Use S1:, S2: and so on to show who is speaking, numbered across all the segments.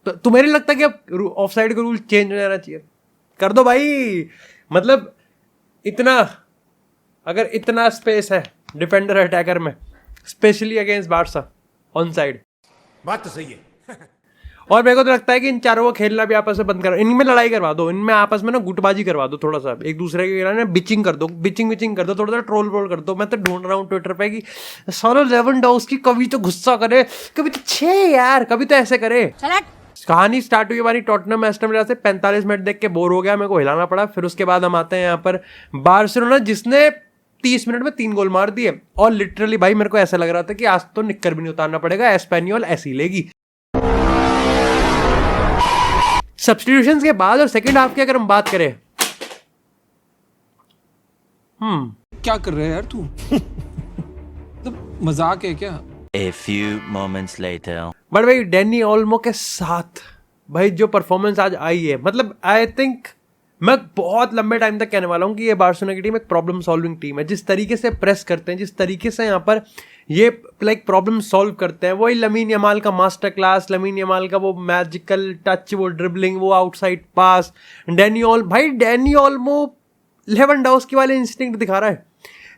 S1: तो तुम्हें नहीं लगता कि अब ऑफ साइड का रूल चेंज हो जाना चाहिए? कर दो भाई। मतलब इतना, अगर इतना स्पेस है डिफेंडर अटैकर में, specially against Barca on side,
S2: बात तो सही है।
S1: और मेरे को तो लगता है कि इन चारों को खेलना भी आपस में बंद करो, इनमें लड़ाई करवा दो, इनमें आपस में ना गुटबाजी करवा दो, थोड़ा सा एक दूसरे के ना बिचिंग कर दो, बिचिंग कर दो, थोड़ा सा ट्रोल कर दो। मैं तो ढूंढ रहा हूँ ट्विटर पे कि सालो लेवेंडोव्स्की कभी तो गुस्सा करे, कभी तो छे यार, कभी तो ऐसे करे। कहानी स्टार्ट हुई हमारी टॉटनहम एस्टन विला से, 45 मिनट देख के बोर हो गया, मेरे को हिलाना पड़ा। फिर उसके बाद हम आते हैं यहाँ पर बार्सिलोना, जिसने 30 मिनट में 3 गोल मार दिए, और लिटरली भाई मेरे को ऐसा लग रहा था कि आज तो निक्कर भी नहीं उतारना पड़ेगा, एस्पेनियोल ऐसी लेगी। सब्स्टिट्यूशंस के बाद और सेकंड हाफ की अगर हम बात करें,
S3: क्या कर रहे हैं यार तू? मतलब मजाक है क्या?
S4: A few moments later.
S1: But भाई डैनी ओल्मो के साथ भाई जो परफॉर्मेंस आज आई है, मतलब आई थिंक मैं बहुत लंबे टाइम तक कहने वाला हूँ कि ये बार्सिलोना की टीम एक प्रॉब्लम सॉल्विंग टीम है। जिस तरीके से प्रेस करते हैं, जिस तरीके से यहाँ पर ये लाइक प्रॉब्लम सॉल्व करते हैं, वही लमीन यमाल का मास्टर क्लास, लमीन यमाल का वो मैजिकल टच, वो ड्रिबलिंग, वो आउटसाइड पास, डैनी ओल्मो लेवेंडोव्स्की वाले इंस्टिंक्ट दिखा रहा है।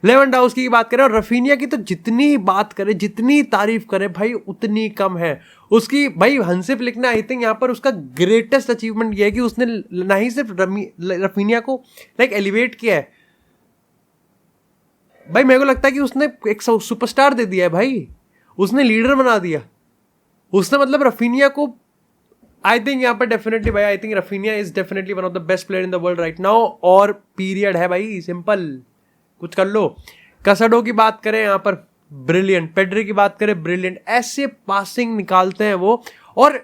S1: लेवेंडोव्स्की की बात करें और रफीनिया की तो जितनी बात करें, जितनी तारीफ करें भाई उतनी कम है उसकी। भाई हंसी फ्लिक ने आई थिंक यहाँ पर उसका ग्रेटेस्ट अचीवमेंट ये है कि उसने ना ही सिर्फ रफीनिया को लाइक एलिवेट किया है, भाई मेरे को लगता है कि उसने एक सुपरस्टार दे दिया है भाई, उसने लीडर बना दिया उसने। मतलब रफीनिया को आई थिंक यहाँ पर डेफिनेटली भाई, I think Raphinha is definitely one of the best player in the world right now, और पीरियड है भाई, सिंपल, कुछ कर लो। कसडो की बात करें यहाँ पर ब्रिलियंट, पेड्री की बात करें ब्रिलियंट, ऐसे पासिंग निकालते हैं वो। और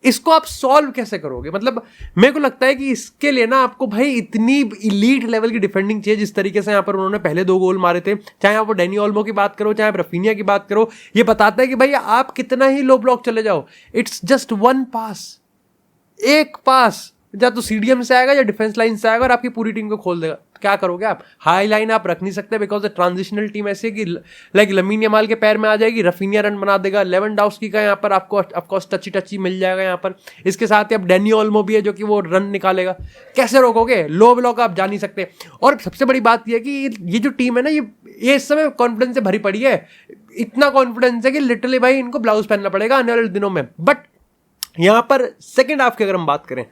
S1: इसको आप सॉल्व कैसे करोगे? मतलब मेरे को लगता है कि इसके लिए ना आपको भाई इतनी इलीट लेवल की डिफेंडिंग चाहिए, जिस तरीके से यहाँ पर उन्होंने पहले 2 गोल मारे थे। चाहे आप वो डैनी ओल्मो की बात करो, चाहे आप रफीनिया की बात करो, ये बताता है कि भाई आप कितना ही लो ब्लॉक चले जाओ, इट्स जस्ट 1 पास, एक पास, या तो सीडीएम से आएगा या डिफेंस लाइन से आएगा और आपकी पूरी टीम को खोल देगा। क्या करोगे आप? हाई लाइन आप रख नहीं सकते, बिकॉज द ट्रांजिशनल टीम ऐसी है कि लाइक लमीन यमाल के पैर में आ जाएगी, रफीनिया रन बना देगा, लेवेंडोव्स्की का यहाँ पर आपको ऑफकोर्स टची मिल जाएगा यहाँ पर। इसके साथ ही अब डैनी ओल्मो भी है जो कि वो रन निकालेगा। कैसे रोकोगे? लो ब्लॉक आप जा नहीं सकते। और सबसे बड़ी बात यह है कि ये जो टीम है ना, ये इस समय कॉन्फिडेंस से भरी पड़ी है, इतना कॉन्फिडेंस है कि लिटरली भाई इनको ब्लाउज पहनना पड़ेगा आने वाले दिनों में। बट यहाँ पर सेकेंड हाफ की अगर हम बात करें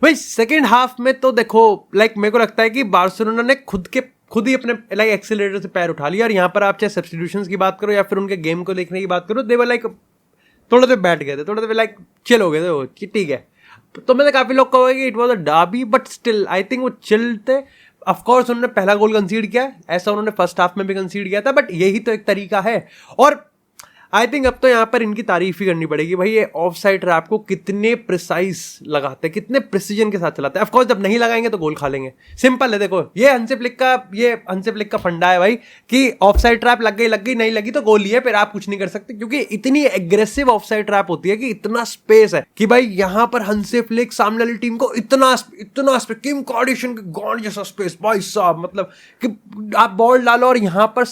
S1: भाई, सेकेंड हाफ में तो देखो लाइक मेरे को लगता है कि बार्सिलोना ने खुद ही अपने लाइक एक्सीलरेटर से पैर उठा लिया। और यहाँ पर आप चाहे सब्स्टिट्यूशंस की बात करो या फिर उनके गेम को देखने की बात करो, दे वर लाइक थोड़े देर बैठ गए थे, थोड़े देर लाइक चिल हो गए थे वो कि ठीक है। तो मैंने काफी लोग कहोगे कि it was a Derby, but still I think वो चिल थे। ऑफकोर्स उन्होंने पहला गोल कंसीड किया, ऐसा उन्होंने फर्स्ट हाफ में भी कंसीड किया था, बट यही तो एक तरीका है। और आई थिंक अब तो यहाँ पर इनकी तारीफ ही करनी पड़ेगी भाई, ये ऑफ साइड ट्रैप को कितने प्रिसाइज लगाते हैं, कितने प्रिसीजन के साथ चलाते हैं। ऑफकोर्स जब नहीं लगाएंगे तो गोल खा लेंगे, सिंपल है। देखो ये हंसी फ्लिक का फंडा है भाई कि ऑफ साइड ट्रैप लग गई, नहीं लगी तो गोल ही है, फिर आप कुछ नहीं कर सकते, क्योंकि इतनी एग्रेसिव ऑफ साइड ट्रैप होती है कि इतना स्पेस है कि भाई यहाँ पर हंसी फ्लिक सामने वाली टीम को इतना स्पेस, किम कार्डिशन के गॉड जैसा स्पेस भाई साहब, मतलब कि आप बॉल डालो और यहाँ पर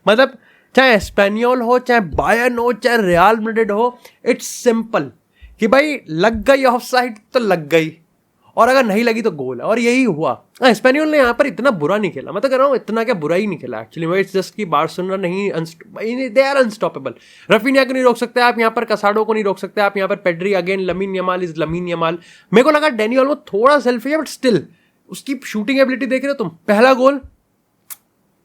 S1: मतलब चाहे एस्पेनियोल हो, चाहे बायर्न हो, चाहे रियल मैड्रिड हो, इट्स सिंपल कि भाई लग गई ऑफ साइड तो लग गई, और अगर नहीं लगी तो गोल है। और यही हुआ। एस्पेनियोल ने यहाँ पर इतना बुरा नहीं खेला, मैं तो कह रहा हूँ इतना क्या बुरा ही नहीं खेला एक्चुअली। इट्स जस्ट कि बार्सिलोना नहीं, दे आर अनस्टॉपेबल। रफीनिया को नहीं रोक सकते आप यहाँ पर, कसाडो को नहीं रोक सकते आप यहाँ पर, Pedri again, Lamine Yamal is Lamine Yamal. मेरे को लगा डैनी ओल्मो थोड़ा सेल्फी है, बट स्टिल उसकी शूटिंग एबिलिटी देख रहे हो तुम। पहला गोल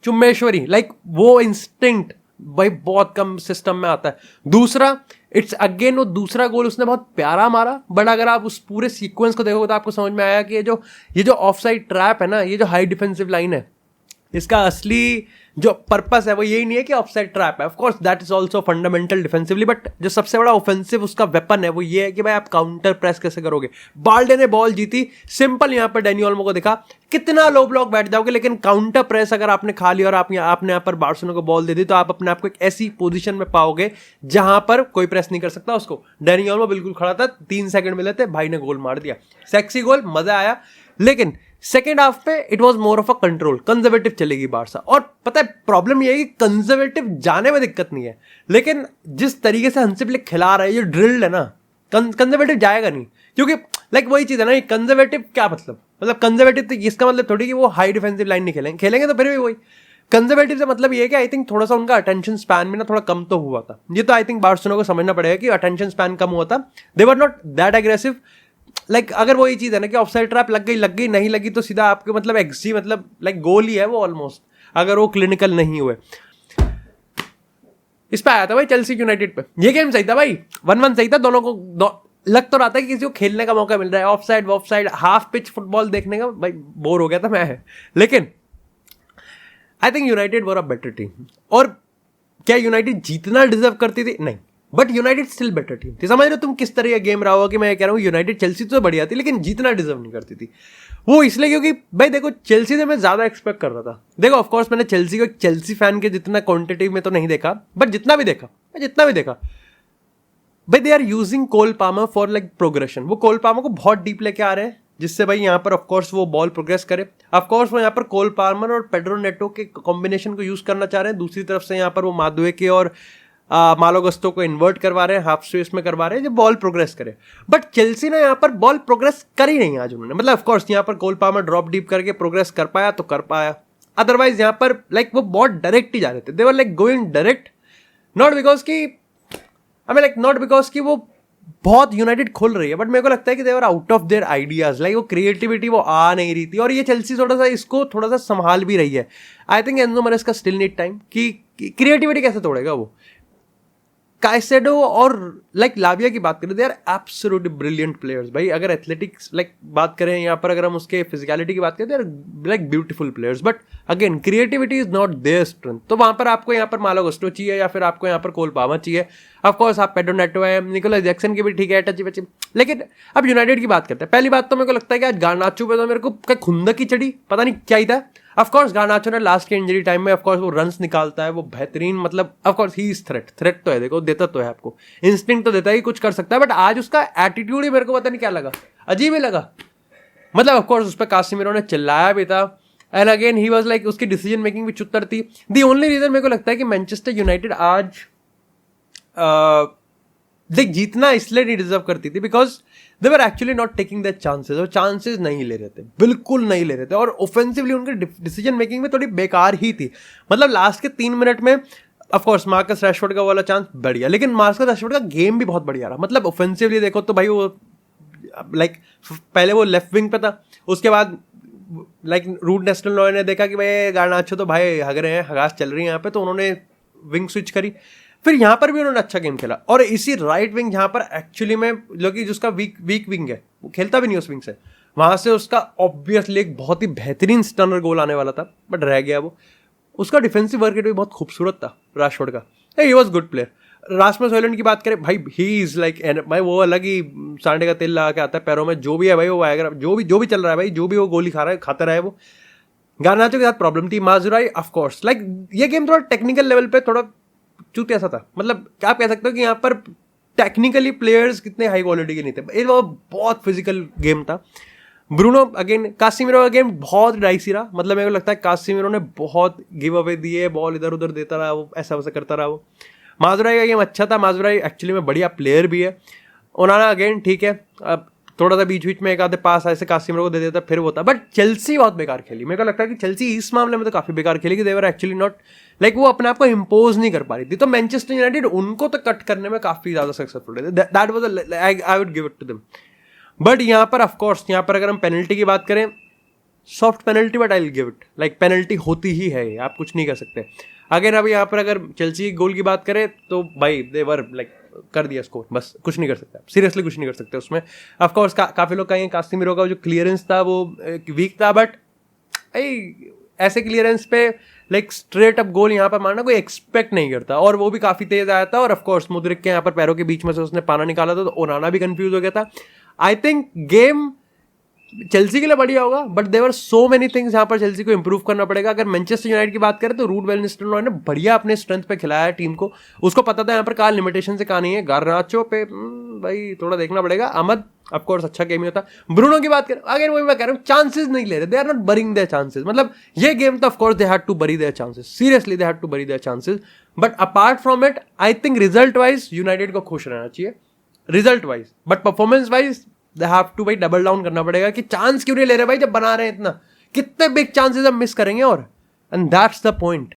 S1: चुम्बेश्वरी, लाइक वो इंस्टिंक्ट भाई बहुत कम सिस्टम में आता है। दूसरा इट्स अगेन वो दूसरा गोल उसने बहुत प्यारा मारा, बट अगर आप उस पूरे सीक्वेंस को देखोगे तो आपको समझ में आया कि ये जो ऑफ साइड ट्रैप है ना, ये जो हाई डिफेंसिव लाइन है, इसका असली जो पर्पस है वो यही नहीं है कि ऑफसाइड ट्रैप है। Of course that is also fundamental defensively, but जो सबसे बड़ा ऑफेंसिव उसका वेपन है वो ये है कि भाई आप काउंटर प्रेस कैसे करोगे। बाल्डे ने बॉल जीती, सिंपल। यहाँ पर डैनी ओल्मो को देखा कितना लो ब्लॉक बैठ जाओगे, लेकिन काउंटर प्रेस अगर आपने खा लिया और आपने यहाँ पर बार्सिलोना को बॉल दे दी तो आप अपने आप को एक ऐसी पोजीशन में पाओगे जहां पर कोई प्रेस नहीं कर सकता उसको। डैनी ओल्मो बिल्कुल खड़ा था, 3 सेकंड मिले थे, भाई ने गोल मार दिया, सेक्सी गोल, मजा आया। लेकिन सेकेंड हाफ पे it was more of a control, conservative चलेगी बार्सा। और पता है प्रॉब्लम ये है कि कंजर्वेटिव जाने में दिक्कत नहीं है, लेकिन जिस तरीके से हंसी फ्लिक खिला रहा है, ये ड्रिल्ड है ना, कंजर्वेटिव जाएगा नहीं, क्योंकि लाइक वही चीज़ है ना, कंजर्वेटिव क्या मतलब कंजर्वेटिव तो इसका मतलब थोड़ी कि वो हाई डिफेंसिव लाइन नहीं खेलेंगे तो फिर भी वही कंजर्वेटिव से मतलब ये है कि आई थिंक थोड़ा सा उनका अटेंशन स्पैन में ना थोड़ा कम तो हुआ था। ये तो आई थिंक बार्सिलोना को समझना पड़ेगा कि अटेंशन स्पैन कम हुआ था, they were not that aggressive. Like अगर वही चीज़ है ना कि ऑफसाइड ट्रैप लग गई नहीं लगी तो सीधा आपके मतलब एक्सजी मतलब लाइक गोल ही है वो ऑलमोस्ट, अगर वो क्लिनिकल नहीं हुए। इस पे आया था भाई चेल्सी यूनाइटेड पे, ये गेम सही था भाई, 1-1 सही था दोनों को। लग तो रहा था कि किसी को खेलने का मौका मिल रहा है, of side half pitch football देखने का, भाई बोर हो गया था मैं। लेकिन I think United were a better team. और क्या यूनाइटेड जीतना डिजर्व करती थी? नहीं, but United still better team थी। समझ रहे हो तुम किस तरह का गेम रहा होगा कि मैं कह रहा हूँ यूनाइटेड चेल्सी तो बढ़िया थी लेकिन जीतना डिजर्व नहीं करती थी। वो इसलिए क्योंकि भाई देखो चेल्सी से मैं ज्यादा एक्सपेक्ट कर रहा था। देखो ऑफकोर्स मैंने चेल्सी को चेल्सी फैन के जितना क्वांटिटी में तो नहीं देखा, बट जितना भी देखा भाई they are using Cole Palmer for like progression. वो कोल पामर को बहुत डीप लेके आ रहे हैं जिससे भाई यहाँ पर ऑफकोर्स वो बॉल प्रोग्रेस करे। ऑफकोर्स वो यहाँ पर कोल पामर और पेड्रो नेटो के कॉम्बिनेशन को यूज करना चाह रहे हैं। दूसरी तरफ से यहाँ पर वो मादुएके और मालो गस्तो को इन्वर्ट करवा रहे हैं, हाफ स्पेस में करवा रहे हैं जो बॉल प्रोग्रेस करे। बट चेल्सी ने यहाँ पर बॉल प्रोग्रेस करी नहीं आज उन्होंने, मतलब ऑफकोर्स यहाँ पर कोल पामर ड्रॉप डीप करके प्रोग्रेस कर पाया तो कर पाया, अदरवाइज यहाँ पर लाइक वो बहुत डायरेक्ट ही जा रहे थे। They were like going direct, not because कि वो बहुत यूनाइटेड खोल रही है, बट मेरे को लगता है कि they were out of their ideas, like वो क्रिएटिविटी वो आ नहीं रही थी। और ये चेल्सी इसको थोड़ा सा संभाल भी रही है। I think Enzo Maresca still need time कि क्रिएटिविटी कैसे तोड़ेगा वो। काइसेडो और लाइक लाविया की बात करें, they are absolutely brilliant players भाई। अगर एथलेटिक्स लाइक बात करें यहाँ पर, अगर हम उसके फिजिकलिटी की बात करें, they are like beautiful players, but again creativity is not their strength. तो वहां पर आपको यहाँ पर मालो गस्टो चाहिए या फिर आपको यहाँ पर कोल पामर चाहिए। ऑफकोर्स आप पेड्रो नेटो है, निकोलस जैक्सन की भी ठीक है टची बची। लेकिन अब यूनाइटेड की बात करते हैं। पहली बात तो मेरे को लगता है कि आज गार्नाचो पे तो मेरे को खुंदक की चढ़ी, पता नहीं क्या ही था। ऑफकोर्स गार्नाचो ने लास्ट के इंजरी टाइम में ऑफकोर्स वो रन्स निकालता है, वो बेहतरीन, मतलब ऑफकोर्स ही इज थ्रेट तो है, देखो देता तो है आपको, इंस्टिंक्ट तो देता है कि कुछ कर सकता है। बट आज उसका एटीट्यूड ही मेरे को पता नहीं क्या लगा, अजीब ही लगा। मतलब ऑफकोर्स उस पर कासिमिरो ने चिल्लाया भी था, and again he was like उसकी डिसीजन मेकिंग भी चुतर थी। दी ओनली रीजन मेरे को लगता है कि मैनचेस्टर यूनाइटेड आज देख जीतना इसलिए नहीं डिजर्व करती थी because they were actually not taking the chances, और चांसेस नहीं ले रहे थे, बिल्कुल नहीं ले रहे थे। और ऑफेंसिवली उनकी डिसीजन मेकिंग में थोड़ी बेकार ही थी। मतलब लास्ट के 3 मिनट में ऑफकोर्स मार्कस रैशफोर्ड का वाला चांस बढ़िया, लेकिन मार्कस रैशफोर्ड का गेम भी बहुत बढ़िया रहा। मतलब ऑफेंसिवली देखो तो भाई वो लाइक पहले वो लेफ्ट विंग पे था, उसके बाद लाइक रूड नेशनल लॉय ने देखा कि भाई गार्नाचो तो भाई हग रहे हैं, हगास चल रही है यहाँ पे, तो उन्होंने विंग स्विच करी। फिर यहाँ पर भी उन्होंने अच्छा गेम खेला। और इसी राइट विंग जहाँ पर एक्चुअली में जो कि जिसका वीक विंग है, वो खेलता भी नहीं उस विंग से, वहां से उसका ऑब्वियसली एक बहुत ही बेहतरीन स्टनर गोल आने वाला था, बट रह गया वो। उसका डिफेंसिव वर्क भी बहुत खूबसूरत था राशफोर्ड का, he was good player. Rasmus Højlund की बात करें भाई, ही इज लाइक भाई वो अलग ही सांडे का तेल लगा के आता है पैरों में, जो भी है भाई वो आएगा, जो भी चल रहा है भाई, जो भी वो गोली खाता रहा है वो। गार्नाचो के साथ प्रॉब्लम थी, माजुराई ऑफकोर्स लाइक ये गेम थोड़ा टेक्निकल लेवल पे थोड़ा चूतिया सा था। मतलब आप कह सकते हो कि यहाँ पर टेक्निकली प्लेयर्स कितने हाई क्वालिटी के नहीं थे, वो बहुत फिजिकल गेम था। ब्रूनो अगेन, कासिमिरो का गेम बहुत डाइसी रहा। मतलब मेरे को लगता है कासिमिरो ने बहुत गिव अवे दिए, बॉल इधर उधर देता रहा वो, ऐसा वैसा करता रहा वो। माजुराई का गेम अच्छा था, माजुराई एक्चुअली में बढ़िया प्लेयर भी है। ओनाना अगेन ठीक है, अब थोड़ा सा बीच बीच में एक आधे पास ऐसे कासिमिरो को दे देता फिर वो था। बट चेल्सी बहुत बेकार खेली। मेरे को लगता है कि चेल्सी इस मामले में तो काफी बेकार खेली कि they were actually not like वो अपने आप को इम्पोज नहीं कर पा रही थी। तो मैनचेस्टर यूनाइटेड उनको तो कट करने में काफी ज्यादा सक्सेसफुल रहे थे, that was I would give it to them. But यहाँ पर ऑफकोर्स यहाँ पर अगर हम पेनल्टी की बात करें, soft penalty, but I will give it, like penalty होती ही है, आप कुछ नहीं कर सकते। अगेन अभी यहाँ पर अगर चेल्सी गोल की बात करें तो भाई दे वर लाइक कर दिया स्कोर, बस कुछ नहीं कर सकते, सीरियसली कुछ नहीं कर सकते उसमें। ऑफकोर्स काफी लोग कहेंगे कासिमिरो का जो क्लियरेंस था वो वीक था, बट ऐसे क्लियरेंस पे लाइक स्ट्रेट अप गोल यहाँ पर मारना कोई एक्सपेक्ट नहीं करता, और वो भी काफी तेज आया था। और ऑफकोर्स मुद्रिक के यहाँ पर पैरों के बीच में से उसने पाना निकाला था, तो ओनाना भी कंफ्यूज हो गया था। आई थिंक गेम चेल्सी के लिए बढ़िया होगा, but there are so many things यहाँ पर चेल्सी को इंप्रूव करना पड़ेगा। अगर मैनचेस्टर यूनाइटेड की बात करें तो रूड वेल निस्टेलरॉय ने बढ़िया अपने स्ट्रेंथ पे खिलाया टीम को, उसको पता था यहाँ पर कहाँ लिमिटेशन से कहाँ नहीं है। गार्नाचो पे भाई थोड़ा देखना पड़ेगा। अहमद ऑफकोर्स अच्छा गेम ही होता। ब्रूनो की बात करें, अगेन वही मैं कह रहा हूँ, चांसेस नहीं ले रहे, they are not burying their chances. मतलब ये गेम तो of course they had to bury their chances, seriously they had to bury their chances. But apart from it I think result wise United को खुश रहना चाहिए। Result wise, but performance wise they have to भाई double down करना पड़ेगा कि chance क्यों नहीं ले रहे भाई जब बना रहे हैं इतना, कितने बिग चांसेस हम मिस करेंगे और एंड दैट्स द पॉइंट.